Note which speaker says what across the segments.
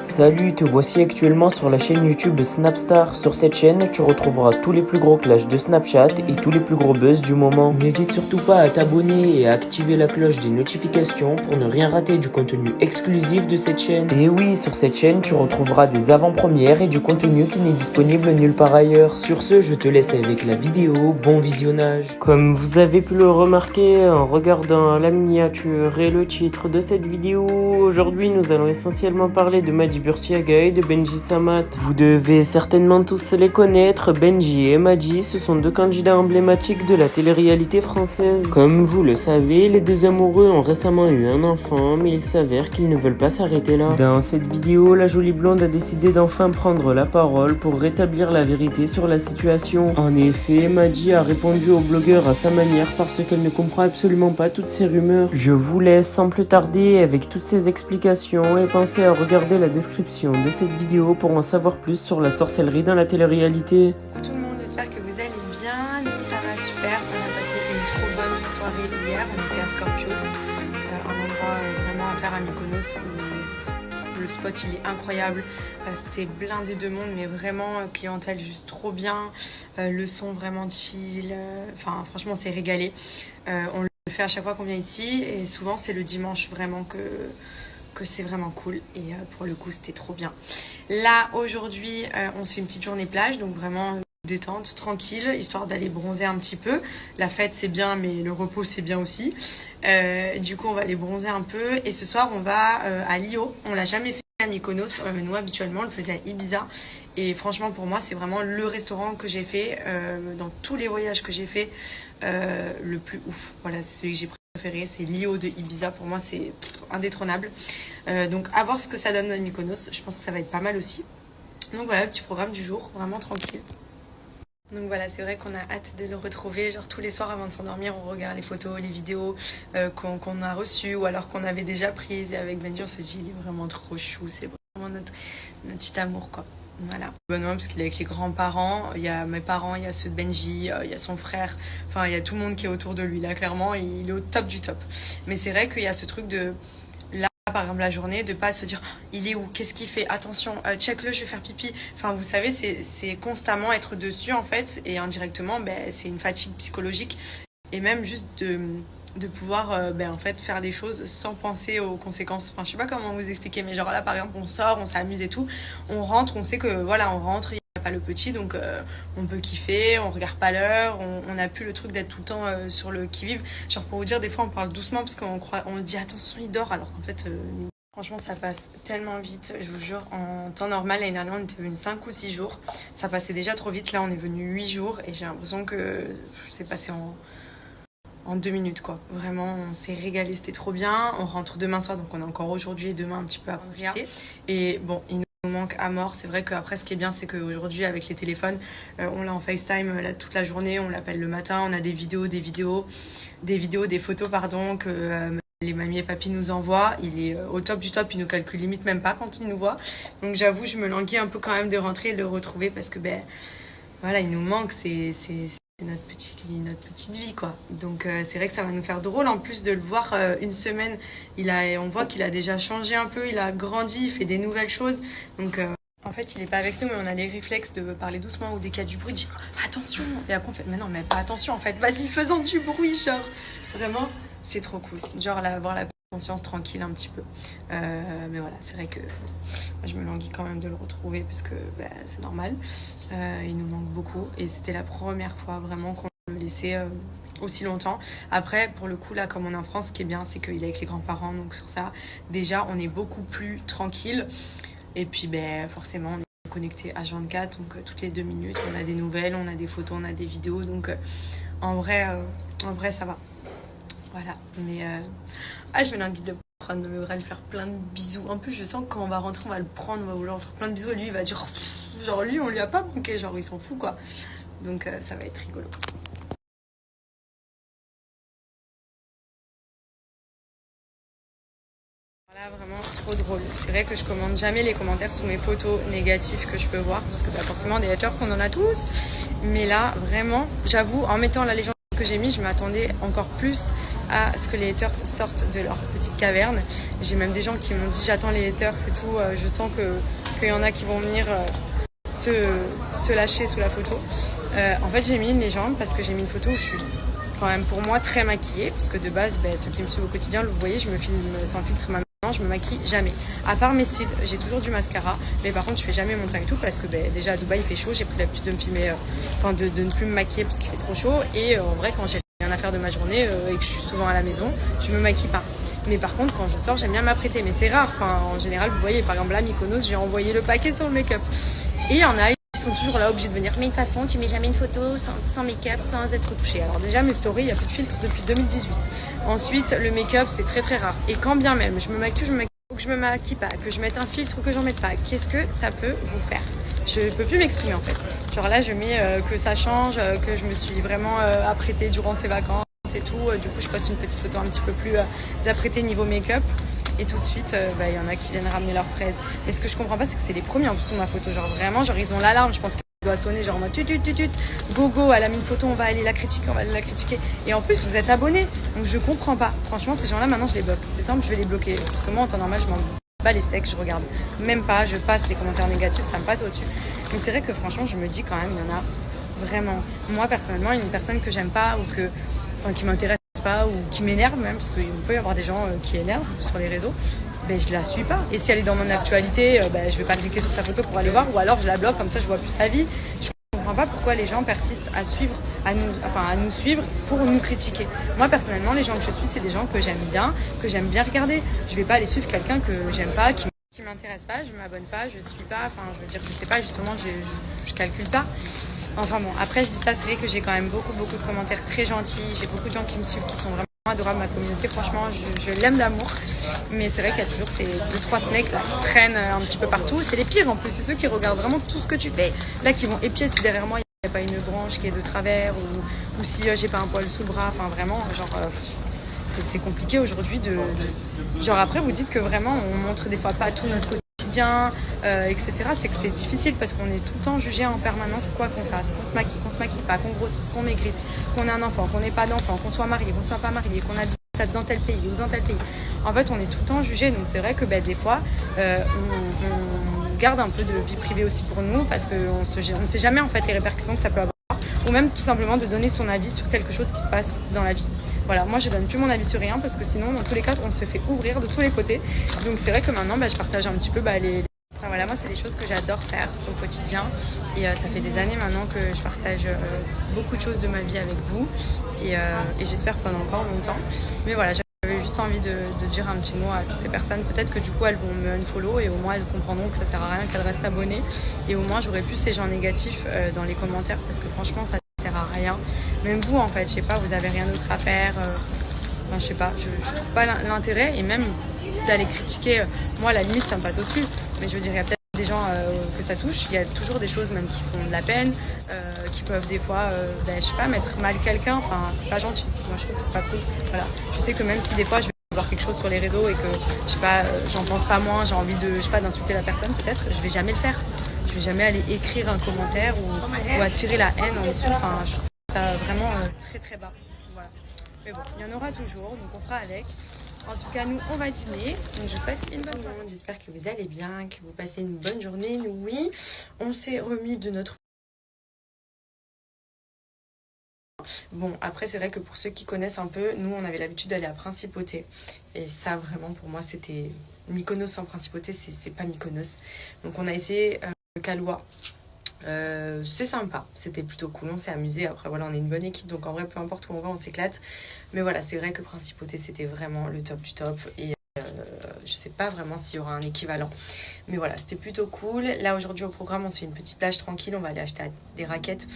Speaker 1: Salut, te voici actuellement sur la chaîne YouTube de Snapstar. Sur cette chaîne, tu retrouveras tous les plus gros clashs de Snapchat et tous les plus gros buzz du moment. N'hésite surtout pas à t'abonner et à activer la cloche des notifications pour ne rien rater du contenu exclusif de cette chaîne. Et oui, sur cette chaîne, tu retrouveras des avant-premières et du contenu qui n'est disponible nulle part ailleurs. Sur ce, je te laisse avec la vidéo, bon visionnage. Comme vous avez pu le remarquer en regardant la miniature et le titre de cette vidéo, aujourd'hui nous allons essentiellement parler de Mady Bursiaga et de Benji Samat. Vous devez certainement tous les connaître, Benji et Mady, ce sont deux candidats emblématiques de la télé-réalité française. Comme vous le savez, les deux amoureux ont récemment eu un enfant, mais il s'avère qu'ils ne veulent pas s'arrêter là. Dans cette vidéo, la jolie blonde a décidé d'enfin prendre la parole pour rétablir la vérité sur la situation. En effet, Mady a répondu au blogueur à sa manière parce qu'elle ne comprend absolument pas toutes ces rumeurs. Je vous laisse sans plus tarder avec toutes ces explications et pensez à regarder la description de cette vidéo pour en savoir plus sur la sorcellerie dans la télé-réalité.
Speaker 2: Coucou tout le monde, j'espère que vous allez bien. Nous ça va super, on a passé une trop bonne soirée hier, on était à Scorpios, un endroit vraiment à faire à Mykonos où le spot il est incroyable, c'était blindé de monde mais vraiment clientèle juste trop bien, le son vraiment chill, enfin franchement c'est régalé. On le fait à chaque fois qu'on vient ici et souvent c'est le dimanche vraiment que c'est vraiment cool et pour le coup c'était trop bien. Là aujourd'hui on se fait une petite journée plage, donc vraiment détente, tranquille, histoire d'aller bronzer un petit peu. La fête c'est bien mais le repos c'est bien aussi. Du coup on va aller bronzer un peu et ce soir on va à Lio. On l'a jamais fait à Mykonos, nous habituellement on le faisait à Ibiza et franchement pour moi c'est vraiment le restaurant que j'ai fait dans tous les voyages que j'ai fait le plus ouf. Voilà, c'est celui que j'ai préféré, c'est Lio de Ibiza, pour moi c'est indétrônable. Donc à voir ce que ça donne à Mykonos, je pense que ça va être pas mal aussi. Donc voilà, le petit programme du jour, vraiment tranquille. Donc voilà, c'est vrai qu'on a hâte de le retrouver, genre tous les soirs avant de s'endormir, on regarde les photos, les vidéos qu'on a reçues ou alors qu'on avait déjà prises, et avec Benji on se dit il est vraiment trop chou, c'est vraiment notre petit amour quoi. Voilà. Bonnement parce qu'il est avec les grands-parents, il y a mes parents, il y a ceux de Benji, il y a son frère, enfin il y a tout le monde qui est autour de lui là, clairement il est au top du top. Mais c'est vrai qu'il y a ce truc de là par exemple la journée, de pas se dire oh, il est où, qu'est-ce qu'il fait, attention, check-le, je vais faire pipi. Enfin vous savez c'est constamment être dessus en fait et indirectement c'est une fatigue psychologique et même juste de pouvoir en fait faire des choses sans penser aux conséquences. Enfin je sais pas comment vous expliquer, mais genre là par exemple on sort, on s'amuse et tout, on rentre, on sait que voilà on rentre, il n'y a pas le petit donc on peut kiffer, on regarde pas l'heure, on n'a plus le truc d'être tout le temps sur le qui-vive. Genre pour vous dire, des fois on parle doucement parce on dit attention il dort alors qu'en fait franchement ça passe tellement vite, je vous jure. En temps normal l'année dernière on était venu 5 ou 6 jours, ça passait déjà trop vite. Là on est venu 8 jours et j'ai l'impression que c'est passé en 2 minutes quoi. Vraiment on s'est régalé, c'était trop bien. On rentre demain soir donc on a encore aujourd'hui et demain un petit peu à profiter. Et bon il nous manque à mort. C'est vrai qu'après ce qui est bien c'est qu'aujourd'hui avec les téléphones on l'a en FaceTime toute la journée, on l'appelle le matin, on a des photos pardon que les mamies et papy nous envoient. Il est au top du top, il nous calcule limite même pas quand il nous voit. Donc j'avoue je me languis un peu quand même de rentrer et de le retrouver parce que voilà il nous manque, c'est notre petite vie quoi. Donc c'est vrai que ça va nous faire drôle en plus de le voir une semaine. On voit qu'il a déjà changé un peu, il a grandi, il fait des nouvelles choses. Donc en fait il est pas avec nous mais on a les réflexes de parler doucement ou dès qu'il y a du bruit, dire attention. Et après on fait mais non mais pas attention en fait, vas-y faisons du bruit genre. Vraiment c'est trop cool. Genre là, avoir la conscience tranquille un petit peu. Mais voilà, c'est vrai que moi, je me languis quand même de le retrouver parce que c'est normal. Il nous manque beaucoup et c'était la première fois vraiment qu'on le laissait aussi longtemps. Après, pour le coup, là, comme on est en France, ce qui est bien, c'est qu'il est avec les grands-parents. Donc sur ça, déjà, on est beaucoup plus tranquille. Et puis, forcément, on est connecté H24. Donc toutes les 2 minutes, on a des nouvelles, on a des photos, on a des vidéos. Donc en vrai, ça va. Voilà, mais je me languis de prendre mes bras, lui faire plein de bisous. En plus, je sens que quand on va rentrer, on va le prendre, on va vouloir faire plein de bisous. Et lui, il va dire, genre lui, on lui a pas manqué, genre ils s'en fout quoi. Donc ça va être rigolo. Voilà, vraiment trop drôle. C'est vrai que je commente jamais les commentaires sous mes photos négatives que je peux voir, parce que forcément des haters, on en a tous. Mais là, vraiment, j'avoue, en mettant la légende que j'ai mis, je m'attendais encore plus à ce que les haters sortent de leur petite caverne. J'ai même des gens qui m'ont dit j'attends les haters et tout, je sens qu'il y en a qui vont venir se lâcher sous la photo. En fait j'ai mis une légende parce que j'ai mis une photo où je suis quand même pour moi très maquillée, parce que de base ceux qui me suivent au quotidien, vous voyez, je me filme sans filtre maintenant. Je me maquille jamais, à part mes cils, j'ai toujours du mascara, mais par contre je fais jamais mon teint et tout parce que déjà à Dubaï il fait chaud, j'ai pris l'habitude de me filmer, de ne plus me maquiller parce qu'il fait trop chaud, et en vrai quand j'ai rien à faire de ma journée et que je suis souvent à la maison, je me maquille pas. Mais par contre quand je sors j'aime bien m'apprêter, mais c'est rare, en général vous voyez par exemple là Mykonos, j'ai envoyé le paquet sur le make-up, et il y en a qui sont toujours là obligés de venir, mais de toute façon tu mets jamais une photo sans make-up, sans être touchée. Alors déjà mes stories, il n'y a plus de filtre depuis 2018. Ensuite le make-up c'est très très rare, et quand bien même je me maquille, ou que je me maquille pas, que je mette un filtre ou que j'en mette pas, qu'est-ce que ça peut vous faire? Je peux plus m'exprimer en fait. Genre là je mets que ça change, que je me suis vraiment apprêtée durant ces vacances et tout, du coup je poste une petite photo un petit peu plus apprêtée niveau make-up. Et tout de suite, y en a qui viennent ramener leurs fraises. Mais ce que je comprends pas, c'est que c'est les premiers en plus sur ma photo. Genre vraiment, ils ont l'alarme. Je pense qu'elle doit sonner, genre en mode go, elle a mis une photo, on va aller la critiquer. Et en plus, vous êtes abonnés. Donc je comprends pas. Franchement, ces gens-là, maintenant, je les bloque. C'est simple, je vais les bloquer. Parce que moi, en temps normal, je m'en bats les steaks, je regarde même pas. Je passe les commentaires négatifs, ça me passe au-dessus. Mais c'est vrai que franchement, je me dis quand même, il y en a vraiment. Moi, personnellement, une personne que j'aime pas ou qui m'intéresse pas ou qui m'énerve même, parce qu'il peut y avoir des gens qui énervent sur les réseaux, je la suis pas. Et si elle est dans mon actualité, je vais pas cliquer sur sa photo pour aller voir, ou alors je la bloque, comme ça je vois plus sa vie. Je comprends pas pourquoi les gens persistent à nous suivre pour nous critiquer. Moi personnellement, les gens que je suis, c'est des gens que j'aime bien regarder. Je vais pas aller suivre quelqu'un que j'aime pas, qui m'intéresse pas, je m'abonne pas, je suis pas, je sais pas, justement, je calcule pas. Enfin bon, après je dis ça, c'est vrai que j'ai quand même beaucoup de commentaires très gentils, j'ai beaucoup de gens qui me suivent, qui sont vraiment adorables, ma communauté, franchement je l'aime d'amour, mais c'est vrai qu'il y a toujours ces 2-3 snakes là qui traînent un petit peu partout, c'est les pires en plus, c'est ceux qui regardent vraiment tout ce que tu fais, là qui vont épier si derrière moi il n'y a pas une branche qui est de travers, ou si j'ai pas un poil sous le bras, enfin vraiment, c'est compliqué aujourd'hui genre après vous dites que vraiment on montre des fois pas tout notre quotidien, etc. C'est que c'est difficile parce qu'on est tout le temps jugé en permanence, quoi qu'on fasse, qu'on se maquille pas, qu'on grossisse, qu'on maigrisse, qu'on ait un enfant, qu'on n'ait pas d'enfant, qu'on soit marié, qu'on soit pas marié, qu'on habite dans tel pays ou dans tel pays. En fait on est tout le temps jugé, donc c'est vrai que des fois on garde un peu de vie privée aussi pour nous, parce qu'on ne sait jamais en fait les répercussions que ça peut avoir, ou même tout simplement de donner son avis sur quelque chose qui se passe dans la vie. Voilà, moi je donne plus mon avis sur rien parce que sinon dans tous les cas on se fait ouvrir de tous les côtés. Donc c'est vrai que maintenant je partage un petit peu voilà, moi c'est des choses que j'adore faire au quotidien, et ça fait des années maintenant que je partage beaucoup de choses de ma vie avec vous, et j'espère pendant encore longtemps. Mais voilà, j'avais juste envie de dire un petit mot à toutes ces personnes. Peut-être que du coup elles vont me unfollow et au moins elles comprendront que ça sert à rien qu'elles restent abonnées, et au moins j'aurai plus ces gens négatifs dans les commentaires, parce que franchement ça sert à rien. Même vous en fait, je sais pas, vous avez rien d'autre à faire, je sais pas, je trouve pas l'intérêt, et même d'aller critiquer, moi à la limite ça me passe au-dessus, mais je veux dire il y a peut-être des gens que ça touche, il y a toujours des choses même qui font de la peine, qui peuvent des fois je sais pas, mettre mal quelqu'un, enfin c'est pas gentil, moi je trouve que c'est pas cool. Voilà, je sais que même si des fois je vais voir quelque chose sur les réseaux et que je sais pas, j'en pense pas moins, j'ai envie de, je sais pas, d'insulter la personne, peut-être je vais jamais le faire, je vais jamais aller écrire un commentaire ou attirer la haine en dessous, enfin je trouve ça vraiment très très bas. Voilà. Mais bon, il y en aura toujours, donc on fera avec. En tout cas, nous, on va dîner. Donc, je vous souhaite une bonne soirée. J'espère que vous allez bien, que vous passez une bonne journée. Nous, oui, on s'est remis de notre... Bon, après, c'est vrai que pour ceux qui connaissent un peu, nous, on avait l'habitude d'aller à Principauté. Et ça, vraiment, pour moi, c'était... Mykonos sans Principauté, c'est pas Mykonos. Donc, on a essayé Kahlua. C'est sympa, c'était plutôt cool, on s'est amusé. Après voilà, on est une bonne équipe, donc en vrai peu importe où on va on s'éclate, mais voilà, c'est vrai que Principauté c'était vraiment le top du top, et je sais pas vraiment s'il y aura un équivalent, mais voilà, c'était plutôt cool. Là aujourd'hui au programme on se fait une petite plage tranquille, on va aller acheter des raquettes,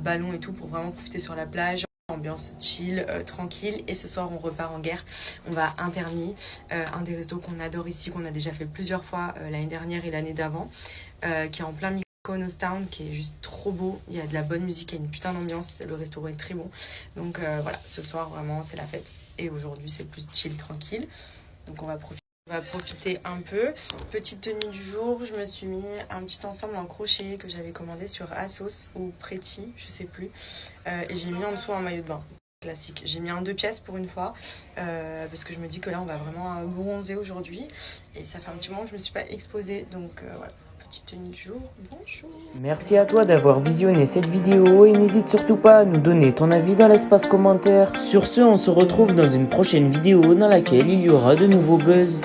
Speaker 2: ballons et tout pour vraiment profiter sur la plage, ambiance chill, tranquille. Et ce soir on repart en guerre, on va à Intermi, un des restos qu'on adore ici, qu'on a déjà fait plusieurs fois l'année dernière et l'année d'avant, qui est en plein Mykonos Town, qui est juste trop beau, il y a de la bonne musique, il y a une putain d'ambiance, le restaurant est très bon, donc voilà, ce soir vraiment c'est la fête, et aujourd'hui c'est plus chill, tranquille, donc on va profiter un peu. Petite tenue du jour, je me suis mis un petit ensemble en crochet que j'avais commandé sur Asos ou Pretty, je sais plus, et j'ai mis en dessous un maillot de bain. Classique. J'ai mis un 2 pièces pour une fois parce que je me dis que là on va vraiment bronzer aujourd'hui et ça fait un petit moment que je me suis pas exposée donc voilà, petite tenue du jour. Bonjour.
Speaker 1: Merci à toi d'avoir visionné cette vidéo et n'hésite surtout pas à nous donner ton avis dans l'espace commentaire. Sur ce, on se retrouve dans une prochaine vidéo dans laquelle il y aura de nouveaux buzz.